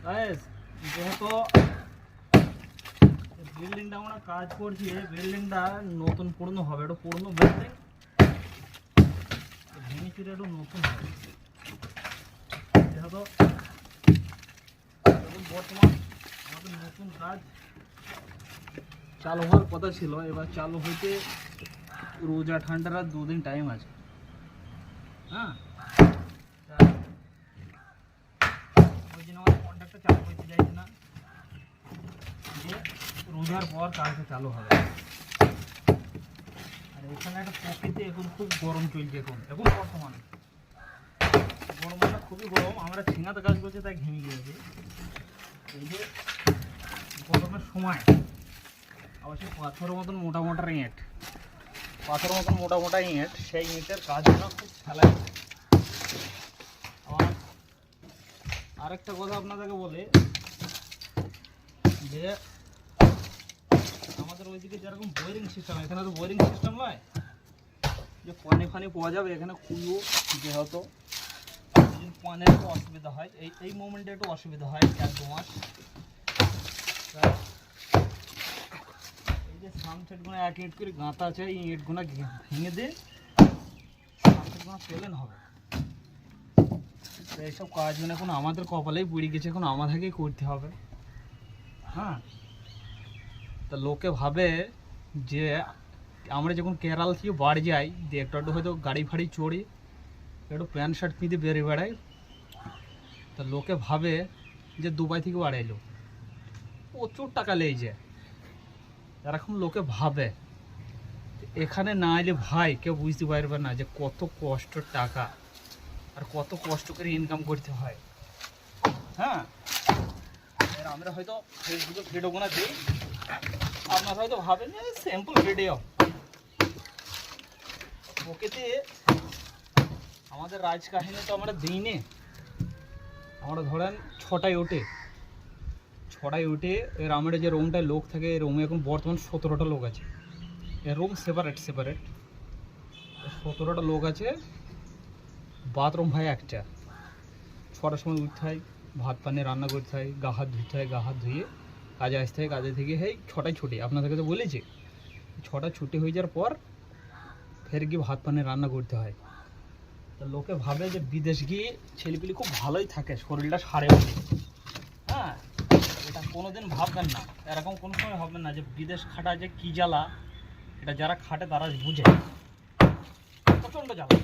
Guys যেহেতু বিল্ডিংটা আমরা কাজ করছি, বিল্ডিংটা নতুন পুরনো হবে, একটু পুরনো বিল্ডিং ভেঙে চুরে একটু নতুন হবে। যেহেতু বর্তমান আমাদের নতুন কাজ চালু হওয়ার কথা ছিল, এবার চালু হইতে রোজা ঠান্ডার আর 2 দিন টাইম আছে। হ্যাঁ, ওই জন্য আমার কন্ট্রাক্টটা চালু করতে চাইছে না, যে রোজার পর কাজটা চালু হবে। আর এখানে একটা প্রকৃতি এখন খুব গরম চলছে, এখন বর্তমানে গরমটা খুবই গরম। আমরা ছিঙাতে কাজ করছি তাই ঘেমে গিয়েছি। এই যে গরমের সময় অবশ্যই পাথরের মতন মোটা মোটা ইঁট, পাথরের মতন মোটা মোটা ইঁট, সেই ইঁটের কাজটা খুব ফেলাই। আর আরেকটা কথা আপনাদেরকে বলে, যে আমাদের ওইদিকে যেরকম বোরিং সিস্টেম, এখানে তো বোরিং সিস্টেম নয় যে পানি ফানি পাওয়া যাবে। এখানে কুয়ো, যেহেতু পানির একটু অসুবিধা হয়, এই মোমেন্টে একটু অসুবিধা হয় 1-2 মাস। এই যে সামসেটগুলো 1 ইট করে গাঁথা আছে, এই ইটগুলো ভেঙে দিয়ে সামসেটগুলো প্লেন হবে। তো এইসব কাজগুলো এখন আমাদের কপালেই পড়ে গেছে, এখন আমাদেরকেই করতে হবে। হ্যাঁ, তা লোকে ভাবে যে আমরা যখন কেরাল থেকে বাড়ি যাই, দিয়ে একটু হয়তো গাড়ি ফাড়ি চড়ি, একটু প্যান্ট শার্ট পিঁধে বেরিয়ে বেড়াই, তা লোকে ভাবে যে দুবাই থেকে বাড়ি এলো, প্রচুর টাকা লেগে যায়। এরকম লোকে ভাবে। এখানে না এলে ভাই কেউ বুঝতে পারবে না যে কত কষ্ট টাকা আর কত কষ্ট করে ইনকাম করতে হয়। হ্যাঁ, আমরা হয়তো ফেসবুকে ভিডিওগুলো দিই, আপনারা হয়তো ভাবেন যে সিম্পল ভিডিও। প্রকৃতি আমাদের রাজকাহিনী তো আমরা দিইনি। আমরা ধরেন 6টায় উঠে এর আমাদের যে রুমটায় লোক থাকে, এই রুমে এখন বর্তমান 17টা লোক আছে। এর রুম সেপারেট 17টা লোক আছে। বাথরুম হয় একটা। 6টার সময় উঠতে হয়, ভাত পানি রান্না করতে হয়, গা হাত ধুতে হয়, গা হাত ধুয়ে কাজে আসতে হয়, কাজে থেকে 6টায় ছুটি। আপনাদেরকে তো বলেছি 6টা ছুটি হয়ে যাওয়ার পর ফের গিয়ে ভাত পানি রান্না করতে হয়। তা লোকে ভাবে যে বিদেশ গিয়ে ছেলেপিলি খুব ভালোই থাকে, শরীরটা সারে ওঠে। হ্যাঁ, এটা কোনোদিন ভাববেন না, এরকম কোনো সময় ভাববেন না যে বিদেশ খাটা যে কী জ্বালা, এটা যারা খাটে তারা বুঝে। প্রচণ্ড জ্বালা।